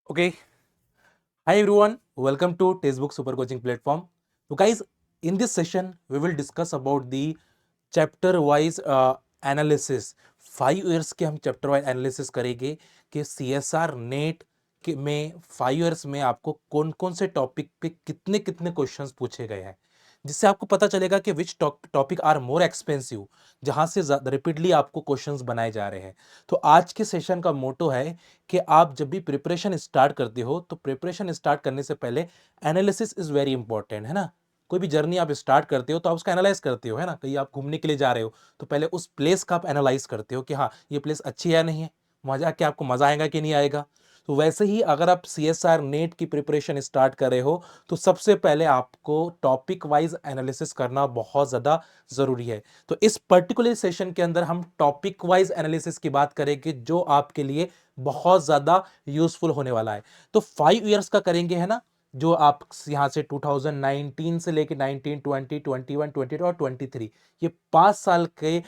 Okay. Hi everyone. Welcome to Textbook Super Coaching Platform. So guys, in this session, we will discuss about the chapter wise analysis. 5 years के हम chapter wise analysis करेंगे कि CSR net के में 5 years में आपको कौन कौन से टॉपिक पे कितने कितने क्वेश्चंस पूछे गए हैं, जिससे आपको पता चलेगा कि which topic are more expensive, जहां से रिपीटली आपको क्वेश्चंस बनाए जा रहे हैं। तो आज के सेशन का मोटो है कि आप जब भी प्रिपरेशन स्टार्ट करते हो तो प्रिपरेशन स्टार्ट करने से पहले एनालिसिस इज वेरी इंपॉर्टेंट, है ना। कोई भी जर्नी आप स्टार्ट करते हो तो आप उसका एनालाइज करते हो, है ना। कहीं आप घूमने के लिए जा रहे हो तो पहले उस प्लेस का आप एनालाइज करते हो कि हाँ ये प्लेस अच्छी है या नहीं है, वहाँ जाके आपको मजा आएगा कि नहीं आएगा। तो वैसे ही अगर आप CSR नेट की प्रिपरेशन स्टार्ट कर रहे हो तो सबसे पहले आपको टॉपिक वाइज एनालिसिस करना बहुत ज़्यादा ज़रूरी है। तो इस पर्टिकुलर सेशन के अंदर हम टॉपिक वाइज एनालिसिस की बात करेंगे, जो आपके लिए बहुत ज़्यादा यूजफुल होने वाला है। तो 5 years का करेंगे, है ना, जो आप यहाँ से 2019 से लेके 19, 20, 21, 22 और 23, ये 5 साल के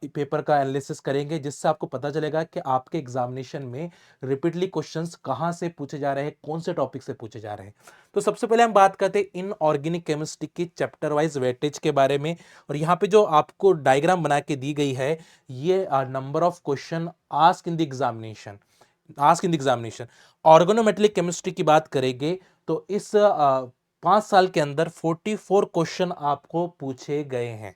पेपर का एनालिसिस करेंगे, जिससे आपको पता चलेगा कि आपके एग्जामिनेशन में रिपीटली क्वेश्चंस कहाँ से पूछे जा रहे हैं, कौन से टॉपिक से पूछे जा रहे हैं। तो सबसे पहले हम बात करते हैं इनऑर्गेनिक केमिस्ट्री की चैप्टर वाइज वेटेज के बारे में। और यहाँ पे जो आपको डायग्राम बना के दी गई है, ये number of question ask in the examination. Organometallic chemistry की बात करेंगे तो इस 5 साल के अंदर 44 क्वेश्चन आपको पूछे गए।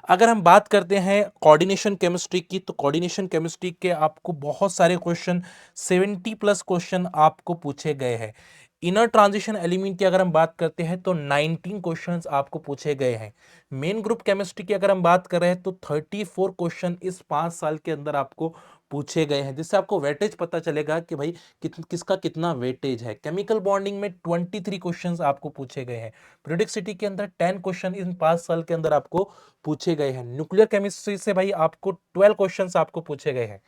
अगर हम बात करते हैं कोऑर्डिनेशन केमिस्ट्री की, तो कोऑर्डिनेशन केमिस्ट्री के आपको बहुत सारे क्वेश्चन, 70+ क्वेश्चन आपको पूछे गए हैं। इनर ट्रांजिशन एलिमेंट की अगर हम बात करते हैं तो 19 क्वेश्चंस आपको पूछे गए हैं। मेन ग्रुप केमिस्ट्री की अगर हम बात कर रहे हैं तो 34 क्वेश्चन इस 5 साल के अंदर आपको पूछे गए हैं, जिससे आपको वेटेज पता चलेगा कि भाई किसका कितना वेटेज है। केमिकल बॉन्डिंग में 23 क्वेश्चंस आपको पूछे गए हैं। प्रोडक्टिविटी के अंदर 10 क्वेश्चन इन 5 साल के अंदर आपको पूछे गए हैं। न्यूक्लियर केमिस्ट्री से भाई आपको 12 क्वेश्चंस आपको पूछे गए हैं।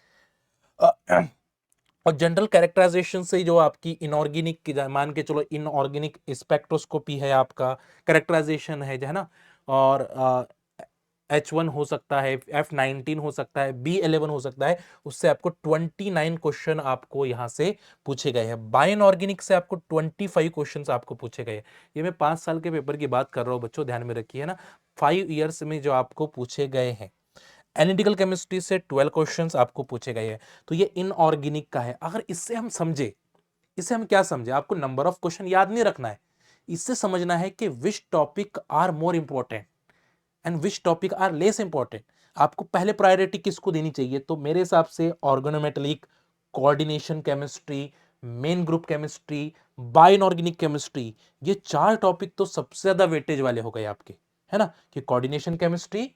और जनरल कैरेक्टराइजेशन से जो आपकी इनऑर्गेनिक की मान के चलो, इनऑर्गेनिक स्पेक्ट्रोस्कोपी है, आपका कैरेक्टराइजेशन है ना। और H1 हो सकता है, F19 हो सकता है, B11 हो सकता है। उससे आपको 29 क्वेश्चन आपको यहाँ से पूछे गए हैं। बायो इनऑर्गेनिक से आपको 25 क्वेश्चन आपको पूछे गए हैं। ये मैं 5 साल के पेपर की बात कर रहा हूँ बच्चों, ध्यान में रखिए ना। 5 years में जो आपको पूछे गए हैं। एनालिटिकल केमिस्ट्री से 12 क्वेश्चंस आपको पूछे गए हैं। तो ये इनऑर्गेनिक का है। अगर इससे हम समझे, इससे हम क्या समझे, आपको नंबर ऑफ क्वेश्चन याद नहीं रखना है। इससे समझना है कि which topic are more important and which topic are less important. आपको पहले प्रायोरिटी किसको देनी चाहिए? तो मेरे हिसाब से organometallic, coordination chemistry, main group chemistry, bio inorganic chemistry, ये 4 टॉपिक तो सबसे ज्यादा वेटेज वाले हो गए आपके, है ना। कि coordination chemistry,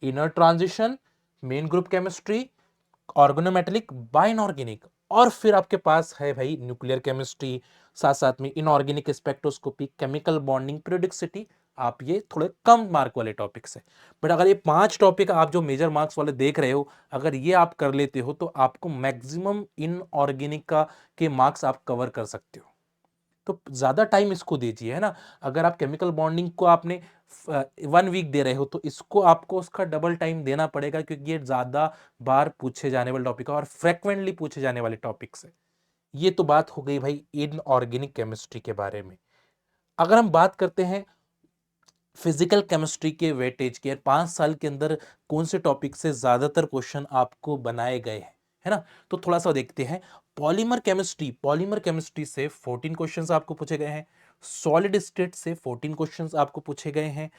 inner transition, main group chemistry, organometallic, bio inorganic, और फिर आपके पास है भाई न्यूक्लियर केमिस्ट्री, साथ साथ में inorganic spectroscopy, chemical bonding, periodicity। आप ये थोड़े कम मार्क वाले टॉपिक्स है। बट अगर ये 5 टॉपिक आप जो मेजर मार्क्स वाले देख रहे हो, अगर ये आप कर लेते हो तो आपको मैक्सिमम इनऑर्गेनिक का के मार्क्स आप कवर कर सकते हो। तो ज्यादा टाइम इसको दीजिए, है ना। अगर आप केमिकल बॉन्डिंग को आपने 1 वीक दे रहे हो तो इसको आपको उसका डबल टाइम देना पड़ेगा, क्योंकि ये ज्यादा बार पूछे जाने वाले टॉपिक है और फ्रेक्वेंटली पूछे जाने वाले टॉपिक्स है। ये तो बात हो गई भाई इनऑर्गेनिक केमिस्ट्री के बारे में। अगर हम बात करते हैं फिजिकल केमिस्ट्री के वेटेज के, 5 साल के अंदर कौन से टॉपिक से ज्यादातर क्वेश्चन आपको बनाए गए हैं, है ना, तो थोड़ा सा देखते हैं। पॉलीमर केमिस्ट्री से 14 क्वेश्चंस आपको पूछे गए हैं। सॉलिड स्टेट से 14 क्वेश्चंस आपको पूछे गए हैं।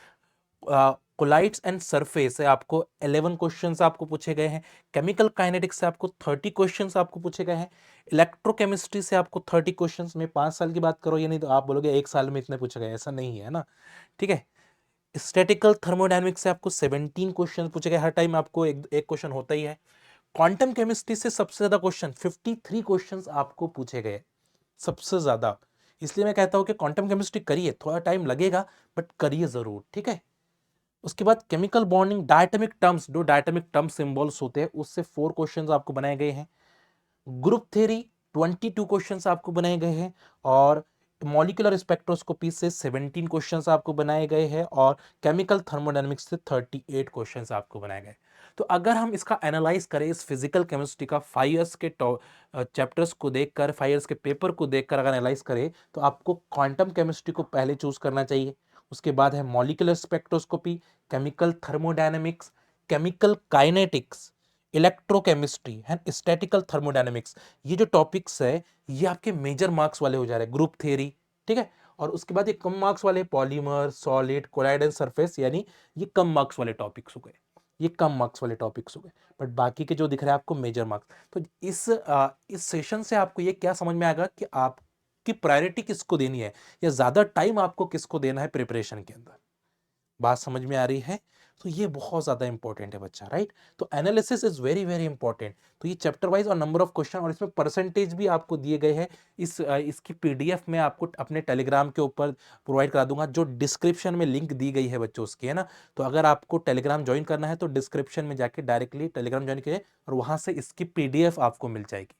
कोलाइड्स एंड सरफेस से आपको 11 क्वेश्चंस आपको पूछे गए हैं। केमिकल काइनेटिक्स से आपको 30 क्वेश्चंस आपको पूछे गए हैं। इलेक्ट्रोकेमिस्ट्री से आपको 30 क्वेश्चंस में 5 साल की बात करो, ये नहीं तो आप बोलोगे 1 साल में इतने पूछे गए, ऐसा नहीं है ना, ठीक है। स्टैटिकल थर्मोडायनेमिक्स से आपको 17 क्वेश्चन पूछे गए, हर टाइम आपको एक क्वेश्चन होता ही है। क्वांटम केमिस्ट्री से सबसे ज्यादा क्वेश्चन, 53 क्वेश्चंस आपको पूछे गए, सबसे ज्यादा। इसलिए मैं कहता हूं कि क्वांटम केमिस्ट्री करिए, थोड़ा टाइम लगेगा बट करिए जरूर, ठीक है। उसके बाद केमिकल बॉन्डिंग, डायटमिक टर्म्स, जो डायटमिक टर्म सिंबल्स होते हैं, उससे 4 क्वेश्चंस आपको बनाए गए हैं। ग्रुप थ्योरी 22 क्वेश्चंस आपको बनाए गए हैं। और मॉलिक्यूलर स्पेक्ट्रोस्कोपी से 17 क्वेश्चंस आपको बनाए गए हैं। और केमिकल थर्मोडायनेमिक्स से 38 क्वेश्चंस आपको बनाए गए। तो अगर हम इसका एनालाइज करें इस फिजिकल केमिस्ट्री का 5 इयर्स के चैप्टर्स को देखकर, 5 इयर्स के पेपर को देखकर अगर एनालाइज करें तो आपको क्वांटम केमिस्ट्री को पहले चूज करना चाहिए। उसके बाद है molecular spectroscopy, chemical thermodynamics, chemical kinetics, electrochemistry and statistical thermodynamics. ये जो टॉपिक्स है ये आपके मेजर मार्क्स वाले हो जा रहे हैं, ग्रुप थ्योरी, ठीक है। और उसके बाद ये कम मार्क्स वाले पॉलीमर, सॉलिड, कोलाइडल सरफेस, यानी ये कम मार्क्स वाले टॉपिक्स हो गए, ये कम मार्क्स वाले टॉपिक्स हो गए। बट बाकी के जो दिख रहे हैं आपको मेजर मार्क्स। तो इस सेशन से आपको ये क्या समझ में आएगा कि आपकी प्रायोरिटी किसको देनी है या ज्यादा टाइम आपको किसको देना है प्रिपरेशन के अंदर। बात समझ में आ रही है? तो ये बहुत ज्यादा इंपॉर्टेंट है बच्चा, राइट। तो analysis is very very important. तो ये चैप्टर वाइज और नंबर ऑफ क्वेश्चन और इसमें परसेंटेज भी आपको दिए गए हैं। इसकी पीडीएफ में आपको अपने टेलीग्राम के ऊपर प्रोवाइड करा दूंगा, जो डिस्क्रिप्शन में लिंक दी गई है बच्चों उसकी, है ना। तो अगर आपको टेलीग्राम ज्वाइन करना है तो डिस्क्रिप्शन में जाके डायरेक्टली टेलीग्राम ज्वाइन कीजिए और वहां से इसकी पीडीएफ आपको मिल जाएगी।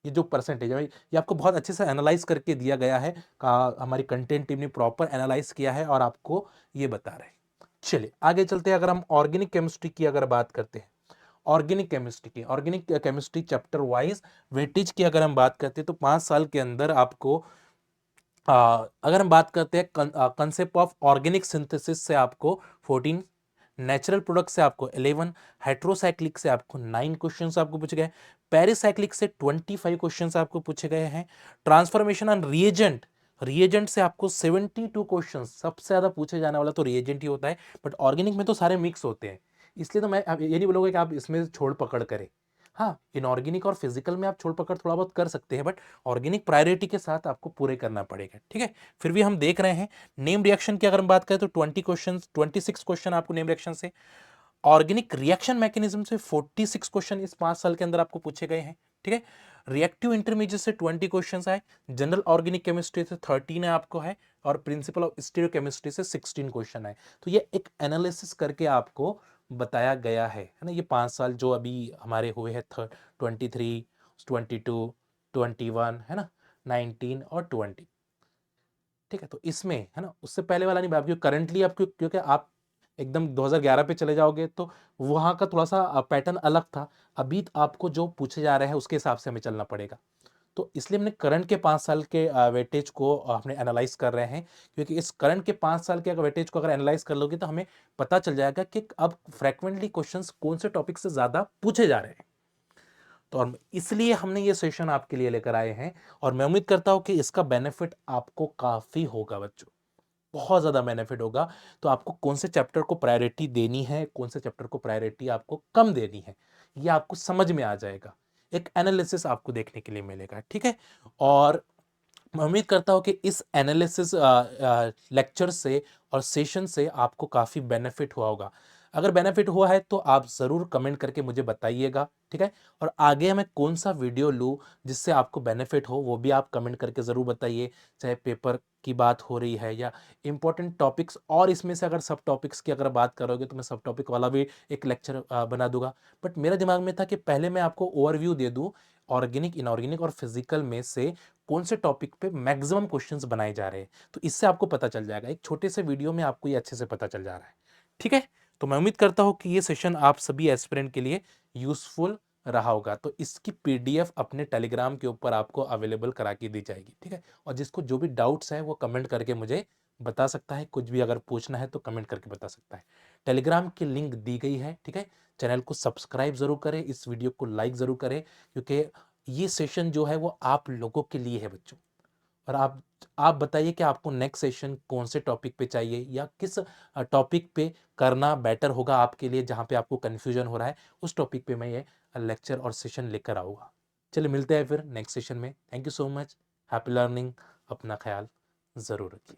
ये जो परसेंटेज है ये आपको बहुत अच्छे से एनालाइज करके दिया गया है, हमारी कंटेंट टीम ने प्रॉपर एनालाइज किया है और आपको ये बता रहे हैं। चलिए आगे चलते हैं। अगर हम ऑर्गेनिक केमिस्ट्री की अगर बात करते हैं, organic chemistry chapter wise weightage की अगर हम बात करते हैं तो 5 साल के अंदर आपको अगर हम बात करते हैं कंसेप्ट ऑफ ऑर्गेनिक सिंथेसिस से आपको 14, नेचुरल प्रोडक्ट से आपको 11, हेट्रोसाइक्लिक से आपको 9 क्वेश्चंस आपको पूछे गए, पेरिसाइक्लिक से 25 क्वेश्चंस आपको पूछे गए हैं, ट्रांसफॉर्मेशन एंड रिएजेंट से आपको 72 क्वेश्चंस, सबसे ज्यादा पूछे जाने वाला तो रिएजेंट ही होता है। बट ऑर्गेनिक में तो सारे मिक्स होते हैं, इसलिए तो मैं ये नहीं बोलूंगा कि आप इसमें छोड़ पकड़ करें। हाँ, इनऑर्गेनिक और फिजिकल में आप छोड़ पकड़ थोड़ा बहुत कर सकते हैं, बट ऑर्गेनिक प्रायोरिटी के साथ आपको पूरे करना पड़ेगा, ठीक है। फिर भी हम देख रहे हैं नेम रिएक्शन की अगर हम बात करें तो 26 क्वेश्चन आपको नेम रिएक्शन से, ऑर्गेनिक रिएक्शन मैकेनिज्म से 46 क्वेश्चन इस 5 साल के अंदर आपको पूछे गए हैं, ठीक है। रिएक्टिव इंटरमीडिएट से 20 क्वेश्चन आए, जनरल ऑर्गेनिक केमिस्ट्री से 13 है आपको है, और प्रिंसिपल ऑफ स्टीरियोकेमिस्ट्री से 16 क्वेश्चन है। तो ये एक एनालिसिस करके आपको बताया गया है ना। ये 5 साल जो अभी हमारे हुए हैं 23, 22, 21, है ना, 19 और 20, ठीक है। तो इसमें है ना, उससे पहले वाला नहीं बात, क्योंकि करंटली आपको, क्योंकि आप एकदम 2011 पे चले जाओगे तो वहां का थोड़ा सा पैटर्न अलग था। अभी आपको जो पूछे जा रहे हैं उसके हिसाब से हमें चलना पड़ेगा। तो इसलिए हमने करंट के 5 साल के वेटेज को हमने एनालाइज कर रहे हैं, क्योंकि इस करंट के 5 साल के वेटेज को अगर एनालाइज कर लोगे तो हमें पता चल जाएगा कि अब फ्रेक्वेंटली क्वेश्चंस कौन से टॉपिक से ज्यादा पूछे जा रहे हैं। तो और इसलिए हमने ये सेशन आपके लिए लेकर आए हैं, और मैं उम्मीद करता हूं कि इसका बेनिफिट आपको काफी होगा बच्चों, बहुत ज्यादा बेनिफिट होगा। तो आपको कौन से चैप्टर को प्रायोरिटी देनी है, कौन से चैप्टर को प्रायोरिटी आपको कम देनी है, ये आपको समझ में आ जाएगा। एक एनालिसिस आपको देखने के लिए मिलेगा, ठीक है। और मैं उम्मीद करता हूं कि इस एनालिसिस लेक्चर से और सेशन से आपको काफी बेनिफिट हुआ होगा। अगर बेनिफिट हुआ है तो आप जरूर कमेंट करके मुझे बताइएगा, ठीक है। और आगे मैं कौन सा वीडियो लूँ जिससे आपको बेनिफिट हो, वो भी आप कमेंट करके जरूर बताइए। चाहे पेपर की बात हो रही है या इंपॉर्टेंट टॉपिक्स, और इसमें से अगर सब टॉपिक्स की अगर बात करोगे तो मैं सब टॉपिक वाला भी एक लेक्चर बना दूंगा। बट मेरे दिमाग में था कि पहले मैं आपको ओवरव्यू दे दूं ऑर्गेनिक, इनऑर्गेनिक और फिजिकल में से कौन से टॉपिक पे मैक्सिमम क्वेश्चंस बनाए जा रहे हैं। तो इससे आपको पता चल जाएगा, एक छोटे से वीडियो में आपको ये अच्छे से पता चल जा रहा है, ठीक है। तो मैं उम्मीद करता हूं कि ये सेशन आप सभी एस्पिरेंट के लिए यूजफुल रहा होगा। तो इसकी पीडीएफ अपने टेलीग्राम के ऊपर आपको अवेलेबल करा के दी जाएगी, ठीक है। और जिसको जो भी डाउट्स है वो कमेंट करके मुझे बता सकता है, कुछ भी अगर पूछना है तो कमेंट करके बता सकता है। टेलीग्राम की लिंक दी गई है, ठीक है। चैनल को सब्सक्राइब जरूर करें, इस वीडियो को लाइक जरूर करें, क्योंकि ये सेशन जो है वो आप लोगों के लिए है बच्चों। और आप बताइए कि आपको नेक्स्ट सेशन कौन से टॉपिक पे चाहिए, या किस टॉपिक पे करना बेटर होगा आपके लिए, जहां पे आपको कंफ्यूजन हो रहा है उस टॉपिक पे मैं ये लेक्चर और सेशन लेकर आऊँगा। चलिए मिलते हैं फिर नेक्स्ट सेशन में। Thank you so much, happy learning, अपना ख्याल ज़रूर रखिए।